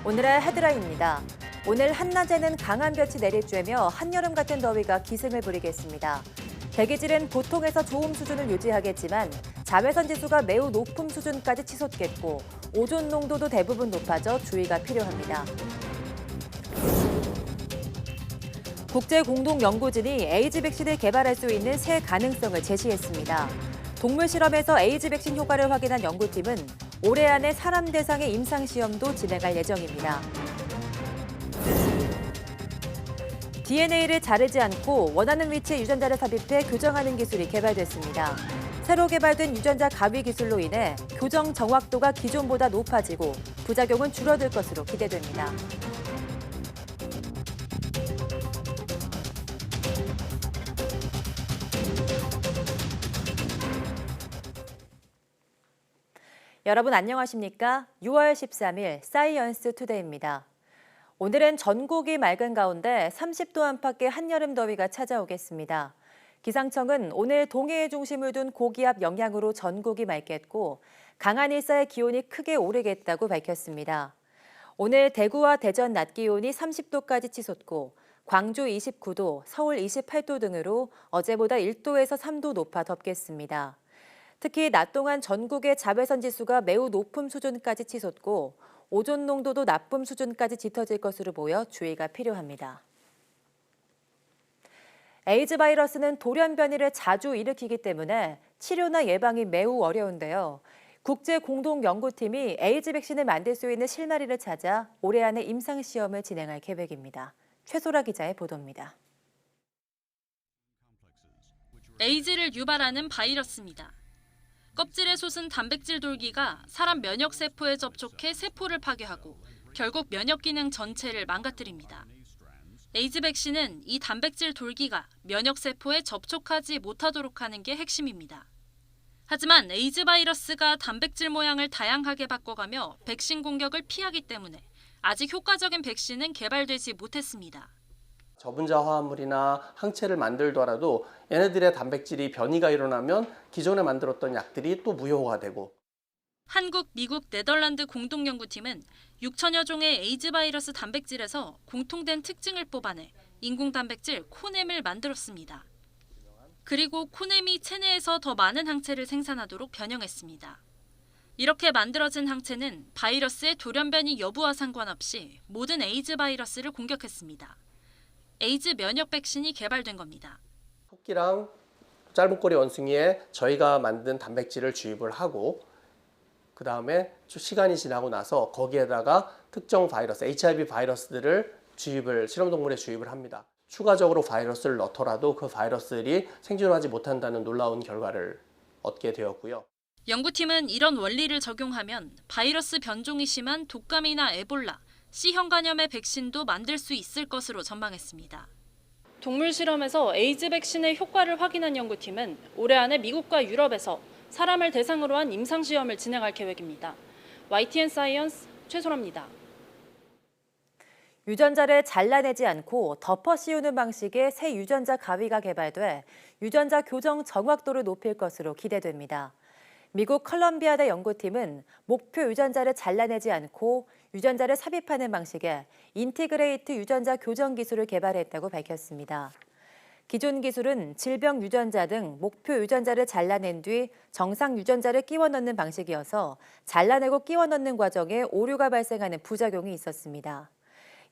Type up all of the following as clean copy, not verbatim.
오늘의 헤드라인입니다. 오늘 한낮에는 강한 볕이 내리쬐며 한여름 같은 더위가 기승을 부리겠습니다. 대기질은 보통에서 좋음 수준을 유지하겠지만 자외선 지수가 매우 높은 수준까지 치솟겠고 오존 농도도 대부분 높아져 주의가 필요합니다. 국제공동연구진이 에이즈 백신을 개발할 수 있는 새 가능성을 제시했습니다. 동물 실험에서 에이즈 백신 효과를 확인한 연구팀은 올해 안에 사람 대상의 임상시험도 진행할 예정입니다. DNA를 자르지 않고 원하는 위치에 유전자를 삽입해 교정하는 기술이 개발됐습니다. 새로 개발된 유전자 가위 기술로 인해 교정 정확도가 기존보다 높아지고 부작용은 줄어들 것으로 기대됩니다. 여러분 안녕하십니까? 6월 13일 사이언스 투데이입니다. 오늘은 전국이 맑은 가운데 30도 안팎의 한여름 더위가 찾아오겠습니다. 기상청은 오늘 동해에 중심을 둔 고기압 영향으로 전국이 맑겠고 강한 일사의 기온이 크게 오르겠다고 밝혔습니다. 오늘 대구와 대전 낮 기온이 30도까지 치솟고 광주 29도, 서울 28도 등으로 어제보다 1도에서 3도 높아 덥겠습니다. 특히 낮 동안 전국의 자외선 지수가 매우 높은 수준까지 치솟고 오존 농도도 나쁨 수준까지 짙어질 것으로 보여 주의가 필요합니다. 에이즈 바이러스는 돌연 변이를 자주 일으키기 때문에 치료나 예방이 매우 어려운데요. 국제공동연구팀이 에이즈 백신을 만들 수 있는 실마리를 찾아 올해 안에 임상시험을 진행할 계획입니다. 최소라 기자의 보도입니다. 에이즈를 유발하는 바이러스입니다. 껍질에 솟은 단백질 돌기가 사람 면역세포에 접촉해 세포를 파괴하고 결국 면역 기능 전체를 망가뜨립니다. 에이즈 백신은 이 단백질 돌기가 면역세포에 접촉하지 못하도록 하는 게 핵심입니다. 하지만 에이즈 바이러스가 단백질 모양을 다양하게 바꿔가며 백신 공격을 피하기 때문에 아직 효과적인 백신은 개발되지 못했습니다. 저분자 화합물이나 항체를 만들더라도 얘네들의 단백질이 변이가 일어나면 기존에 만들었던 약들이 또 무효화되고. 한국, 미국, 네덜란드 공동연구팀은 6천여 종의 에이즈 바이러스 단백질에서 공통된 특징을 뽑아내 인공 단백질 코넴을 만들었습니다. 그리고 코넴이 체내에서 더 많은 항체를 생산하도록 변형했습니다. 이렇게 만들어진 항체는 바이러스의 돌연변이 여부와 상관없이 모든 에이즈 바이러스를 공격했습니다. 에이즈 면역 백신이 개발된 겁니다. 토끼랑 짧은 꼬리 원숭이에 저희가 만든 단백질을 주입을 하고 그 다음에 시간이 지나고 나서 거기에다가 특정 바이러스, HIV 바이러스들을 실험동물에 주입을 합니다. 추가적으로 바이러스를 넣더라도 그 바이러스들이 생존하지 못한다는 놀라운 결과를 얻게 되었고요. 연구팀은 이런 원리를 적용하면 바이러스 변종이 심한 독감이나 에볼라, C형 간염의 백신도 만들 수 있을 것으로 전망했습니다. 동물 실험에서 에이즈 백신의 효과를 확인한 연구팀은 올해 안에 미국과 유럽에서 사람을 대상으로 한 임상시험을 진행할 계획입니다. YTN 사이언스 최소라입니다. 유전자를 잘라내지 않고 덮어 씌우는 방식의 새 유전자 가위가 개발돼 유전자 교정 정확도를 높일 것으로 기대됩니다. 미국 컬럼비아대 연구팀은 목표 유전자를 잘라내지 않고 유전자를 삽입하는 방식의 인티그레이트 유전자 교정 기술을 개발했다고 밝혔습니다. 기존 기술은 질병 유전자 등 목표 유전자를 잘라낸 뒤 정상 유전자를 끼워 넣는 방식이어서 잘라내고 끼워 넣는 과정에 오류가 발생하는 부작용이 있었습니다.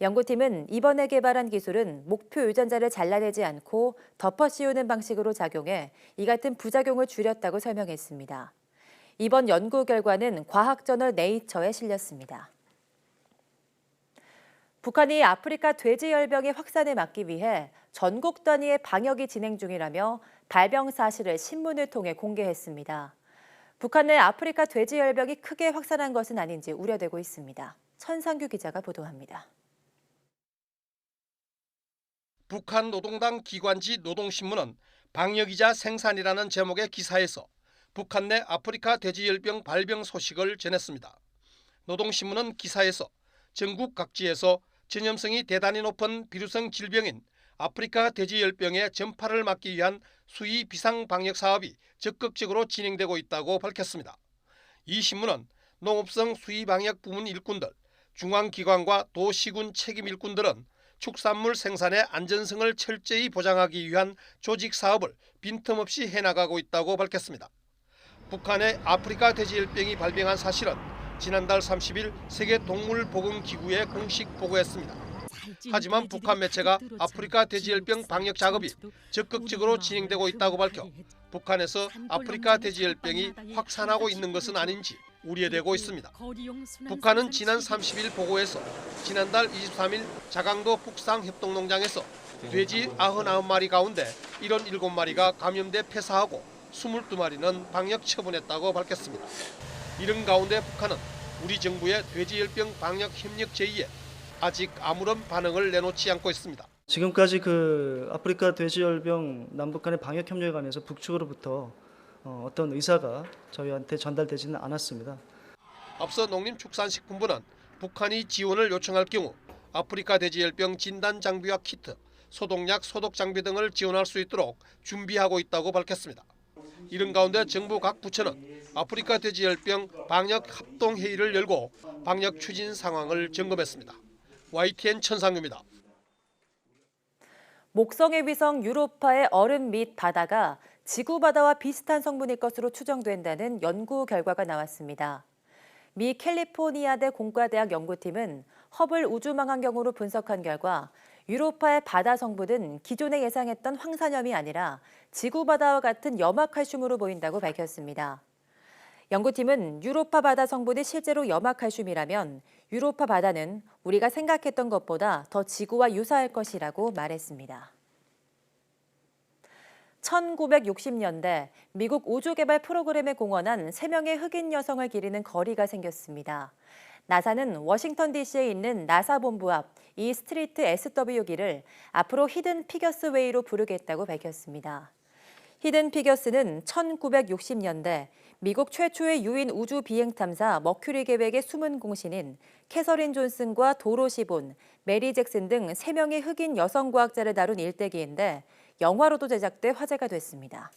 연구팀은 이번에 개발한 기술은 목표 유전자를 잘라내지 않고 덮어 씌우는 방식으로 작용해 이 같은 부작용을 줄였다고 설명했습니다. 이번 연구 결과는 과학저널 네이처에 실렸습니다. 북한이 아프리카 돼지열병의 확산을 막기 위해 전국 단위의 방역이 진행 중이라며 발병 사실을 신문을 통해 공개했습니다. 북한 내 아프리카 돼지열병이 크게 확산한 것은 아닌지 우려되고 있습니다. 천상규 기자가 보도합니다. 북한 노동당 기관지 노동신문은 방역이자 생산이라는 제목의 기사에서 북한 내 아프리카 돼지열병 발병 소식을 전했습니다. 노동신문은 기사에서 전국 각지에서 전염성이 대단히 높은 비루성 질병인 아프리카 돼지열병의 전파를 막기 위한 수의 비상 방역 사업이 적극적으로 진행되고 있다고 밝혔습니다. 이 신문은 농업성 수의 방역 부문 일꾼들, 중앙기관과 도시군 책임 일꾼들은 축산물 생산의 안전성을 철저히 보장하기 위한 조직 사업을 빈틈없이 해나가고 있다고 밝혔습니다. 북한의 아프리카 돼지열병이 발병한 사실은 지난달 30일 세계동물보건기구에 공식 보고했습니다. 하지만 북한 매체가 아프리카 돼지열병 방역 작업이 적극적으로 진행되고 있다고 밝혀 북한에서 아프리카 돼지열병이 확산하고 있는 것은 아닌지 우려되고 있습니다. 북한은 지난 30일 보고에서 지난달 23일 자강도 북상협동농장에서 돼지 99마리 가운데 77마리가 감염돼 폐사하고 22마리는 방역 처분했다고 밝혔습니다. 이런 가운데 북한은 우리 정부의 돼지열병 방역 협력 제의에 아직 아무런 반응을 내놓지 않고 있습니다. 지금까지 아프리카 돼지열병 남북 간의 방역 협력에 관해서 북측으로부터 어떤 의사가 저희한테 전달되지는 않았습니다. 앞서 농림축산식품부는 북한이 지원을 요청할 경우 아프리카 돼지열병 진단 장비와 키트, 소독약, 소독 장비 등을 지원할 수 있도록 준비하고 있다고 밝혔습니다. 이런 가운데 정부 각 부처는 아프리카 돼지열병 방역 합동회의를 열고 방역 추진 상황을 점검했습니다. YTN 천상규입니다. 목성의 위성 유로파의 얼음 및 바다가 지구 바다와 비슷한 성분일 것으로 추정된다는 연구 결과가 나왔습니다. 미 캘리포니아대 공과대학 연구팀은 허블 우주망원경으로 분석한 결과 유로파의 바다 성분은 기존에 예상했던 황산염이 아니라 지구 바다와 같은 염화칼슘으로 보인다고 밝혔습니다. 연구팀은 유로파 바다 성분이 실제로 염화칼슘이라면 유로파 바다는 우리가 생각했던 것보다 더 지구와 유사할 것이라고 말했습니다. 1960년대 미국 우주개발 프로그램에 공헌한 3명의 흑인 여성을 기리는 거리가 생겼습니다. 나사는 워싱턴 DC에 있는 나사 본부 앞 이 스트리트 SW길을 앞으로 히든 피겨스 웨이로 부르겠다고 밝혔습니다. 히든 피겨스는 1960년대 미국 최초의 유인 우주 비행 탐사 머큐리 계획의 숨은 공신인 캐서린 존슨과 도로시 본, 메리 잭슨 등 3명의 흑인 여성 과학자를 다룬 일대기인데 영화로도 제작돼 화제가 됐습니다.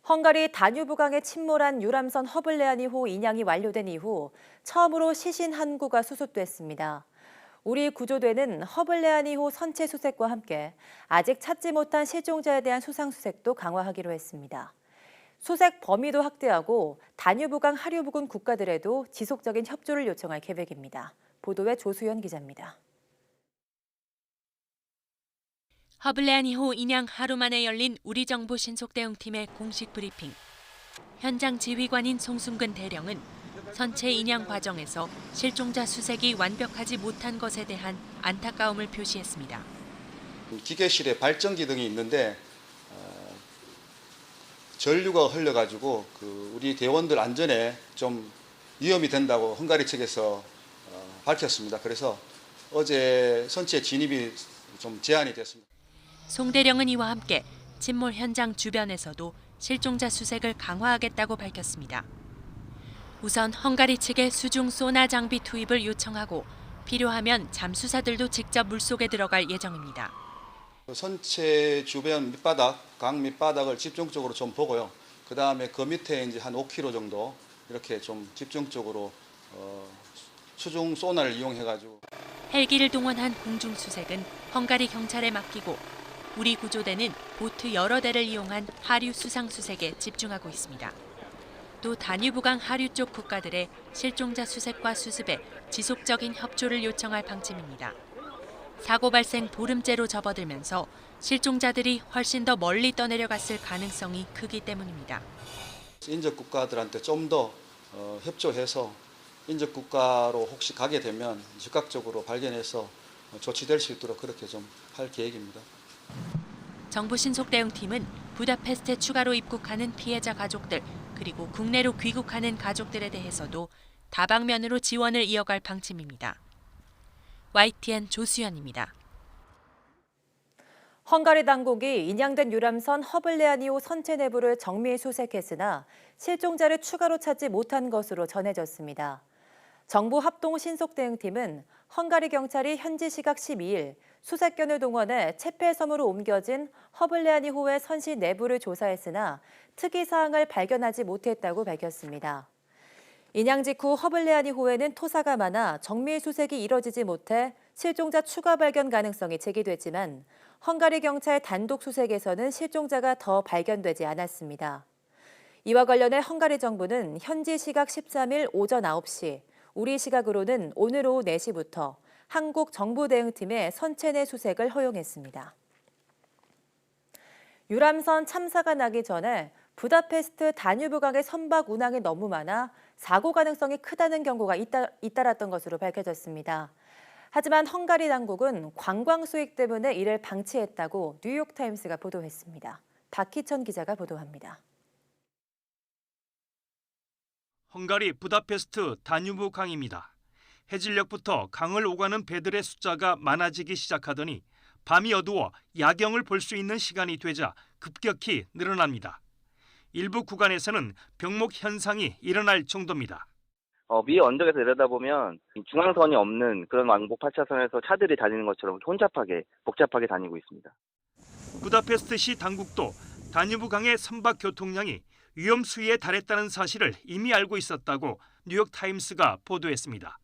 헝가리 다뉴브강에 침몰한 유람선 허블레아니호 인양이 완료된 이후 처음으로 시신 한 구가 수습됐습니다. 우리 구조대는 허블레아니호 선체 수색과 함께 아직 찾지 못한 실종자에 대한 수상 수색도 강화하기로 했습니다. 수색 범위도 확대하고 다뉴브강 하류 부근 국가들에도 지속적인 협조를 요청할 계획입니다. 보도에 조수연 기자입니다. 허블레아니호 인양 하루 만에 열린 우리 정부 신속대응팀의 공식 브리핑. 현장 지휘관인 송승근 대령은 선체 인양 과정에서 실종자 수색이 완벽하지 못한 것에 대한 안타까움을 표시했습니다. 기계실에 발전기 등이 있는데 전류가 흘려가지고 우리 대원들 안전에 좀 위험이 된다고 헝가리 측에서 밝혔습니다. 그래서 어제 선체 진입이 좀 제한이 됐습니다. 송 대령은 이와 함께 침몰 현장 주변에서도 실종자 수색을 강화하겠다고 밝혔습니다. 우선 헝가리 측에 수중 소나 장비 투입을 요청하고 필요하면 잠수사들도 직접 물속에 들어갈 예정입니다. 선체 주변 밑바닥, 강 밑바닥을 집중적으로 좀 보고요. 그 다음에 그 밑에 이제 한 5km 정도 이렇게 좀 집중적으로 수중 소나를 이용해가지고 헬기를 동원한 공중 수색은 헝가리 경찰에 맡기고 우리 구조대는 보트 여러 대를 이용한 하류 수상 수색에 집중하고 있습니다. 또 다뉴브강 하류 쪽 국가들의 실종자 수색과 수습에 지속적인 협조를 요청할 방침입니다. 사고 발생 보름째로 접어들면서 실종자들이 훨씬 더 멀리 떠내려갔을 가능성이 크기 때문입니다. 인접 국가들한테 좀 더 협조해서 인접 국가로 혹시 가게 되면 즉각적으로 발견해서 조치될 수 있도록 그렇게 좀 할 계획입니다. 정부 신속대응팀은 부다페스트에 추가로 입국하는 피해자 가족들 그리고 국내로 귀국하는 가족들에 대해서도 다방면으로 지원을 이어갈 방침입니다. YTN 조수연입니다. 헝가리 당국이 인양된 유람선 허블레아니호 선체 내부를 정밀 수색했으나 실종자를 추가로 찾지 못한 것으로 전해졌습니다. 정부 합동 신속대응팀은 헝가리 경찰이 현지 시각 12일 수색견을 동원해 채폐섬으로 옮겨진 허블레아니호의 선시 내부를 조사했으나 특이사항을 발견하지 못했다고 밝혔습니다. 인양 직후 허블레아니호에는 토사가 많아 정밀 수색이 이뤄지지 못해 실종자 추가 발견 가능성이 제기됐지만 헝가리 경찰 단독 수색에서는 실종자가 더 발견되지 않았습니다. 이와 관련해 헝가리 정부는 현지 시각 13일 오전 9시, 우리 시각으로는 오늘 오후 4시부터 한국 정부대응팀의 선체 내 수색을 허용했습니다. 유람선 참사가 나기 전에 부다페스트 다뉴브강의 선박 운항이 너무 많아 사고 가능성이 크다는 경고가 잇따랐던 것으로 밝혀졌습니다. 하지만 헝가리 당국은 관광 수익 때문에 이를 방치했다고 뉴욕타임스가 보도했습니다. 박희천 기자가 보도합니다. 헝가리 부다페스트 다뉴브 강입니다. 해질녘부터 강을 오가는 배들의 숫자가 많아지기 시작하더니 밤이 어두워 야경을 볼 수 있는 시간이 되자 급격히 늘어납니다. 일부 구간에서는 병목 현상이 일어날 정도입니다. 위 언덕에서 내려다보면 중앙선이 없는 그런 왕복 8차선에서 차들이 다니는 것처럼 복잡하게 다니고 있습니다. 부다페스트시 당국도 다뉴브 강의 선박 교통량이 위험 수위에 달했다는 사실을 이미 알고 있었다고 뉴욕타임스가 보도했습니다.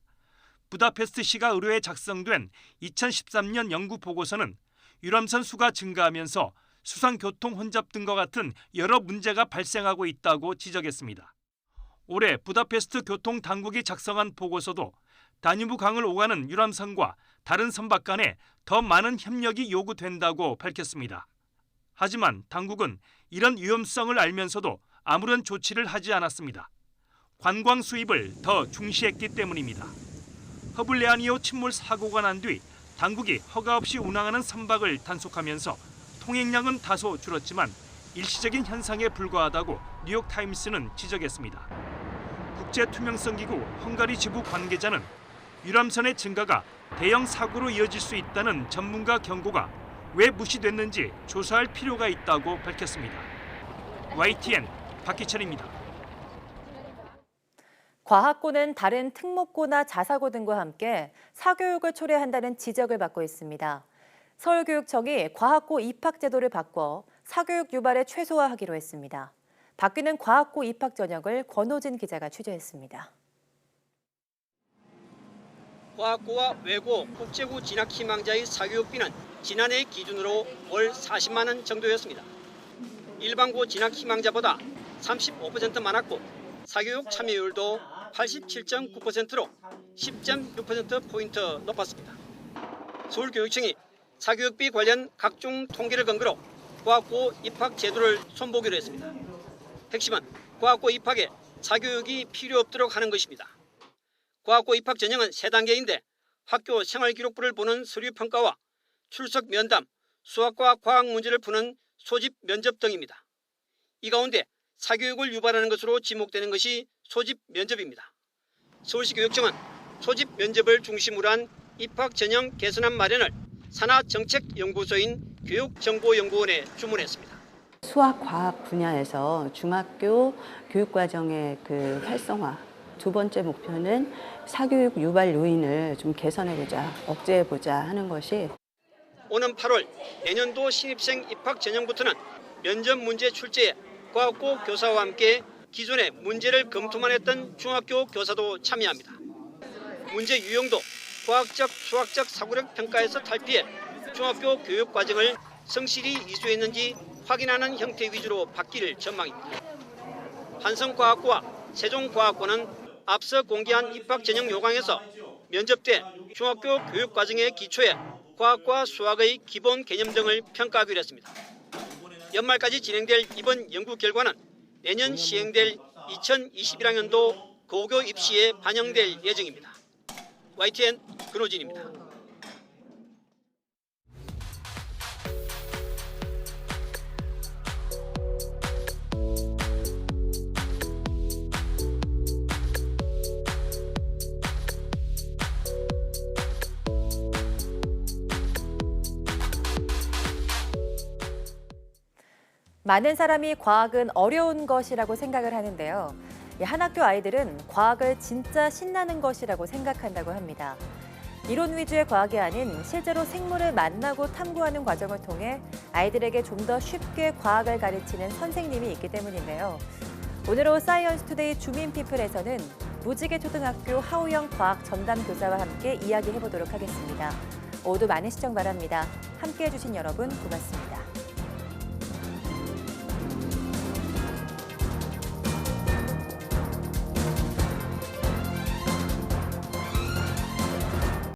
부다페스트시가 의뢰에 작성된 2013년 연구 보고서는 유람선 수가 증가하면서 수상교통 혼잡 등과 같은 여러 문제가 발생하고 있다고 지적했습니다. 올해 부다페스트 교통 당국이 작성한 보고서도 다뉴브 강을 오가는 유람선과 다른 선박 간에 더 많은 협력이 요구된다고 밝혔습니다. 하지만 당국은 이런 위험성을 알면서도 아무런 조치를 하지 않았습니다. 관광 수입을 더 중시했기 때문입니다. 허블레아니호 침몰 사고가 난 뒤 당국이 허가 없이 운항하는 선박을 단속하면서 통행량은 다소 줄었지만 일시적인 현상에 불과하다고 뉴욕타임스는 지적했습니다. 국제투명성기구 헝가리 지부 관계자는 유람선의 증가가 대형 사고로 이어질 수 있다는 전문가 경고가 왜 무시됐는지 조사할 필요가 있다고 밝혔습니다. YTN 박희철입니다. 과학고는 다른 특목고나 자사고 등과 함께 사교육을 초래한다는 지적을 받고 있습니다. 서울교육청이 과학고 입학 제도를 바꿔 사교육 유발을 최소화하기로 했습니다. 바뀌는 과학고 입학 전형을 권호진 기자가 취재했습니다. 과학고와 외고, 국제고 진학 희망자의 사교육비는 지난해 기준으로 월 40만 원 정도였습니다. 일반고 진학 희망자보다 35% 많았고 사교육 참여율도 87.9%로 10.6%포인트 높았습니다. 서울교육청이 사교육비 관련 각종 통계를 근거로 과학고 입학 제도를 손보기로 했습니다. 핵심은 과학고 입학에 사교육이 필요 없도록 하는 것입니다. 과학고 입학 전형은 3단계인데 학교 생활기록부를 보는 서류평가와 출석 면담, 수학과 과학 문제를 푸는 소집 면접 등입니다. 이 가운데 사교육을 유발하는 것으로 지목되는 것이 소집 면접입니다. 서울시 교육청은 소집 면접을 중심으로 한 입학 전형 개선안 마련을 산하정책연구소인 교육정보연구원에 주문했습니다. 수학, 과학 분야에서 중학교 교육과정의 활성화. 두 번째 목표는 사교육 유발 요인을 좀 개선해보자, 억제해보자 하는 것이. 오는 8월 내년도 신입생 입학 전형부터는 면접 문제 출제에 과학고 교사와 함께 기존의 문제를 검토만 했던 중학교 교사도 참여합니다. 문제 유형도 과학적, 수학적 사고력 평가에서 탈피해 중학교 교육 과정을 성실히 이수했는지 확인하는 형태 위주로 바뀔 전망입니다. 한성과학고와 세종과학고는 앞서 공개한 입학 전형 요강에서 면접 때 중학교 교육 과정의 기초에 과학과 수학의 기본 개념 등을 평가하기로 했습니다. 연말까지 진행될 이번 연구 결과는 내년 시행될 2021학년도 고교 입시에 반영될 예정입니다. YTN 근호진입니다. 많은 사람이 과학은 어려운 것이라고 생각을 하는데요. 한 학교 아이들은 과학을 진짜 신나는 것이라고 생각한다고 합니다. 이론 위주의 과학이 아닌 실제로 생물을 만나고 탐구하는 과정을 통해 아이들에게 좀 더 쉽게 과학을 가르치는 선생님이 있기 때문인데요. 오늘 오후 사이언스 투데이 주민피플에서는 무지개 초등학교 하우영 과학 전담 교사와 함께 이야기해보도록 하겠습니다. 모두 많은 시청 바랍니다. 함께해 주신 여러분 고맙습니다.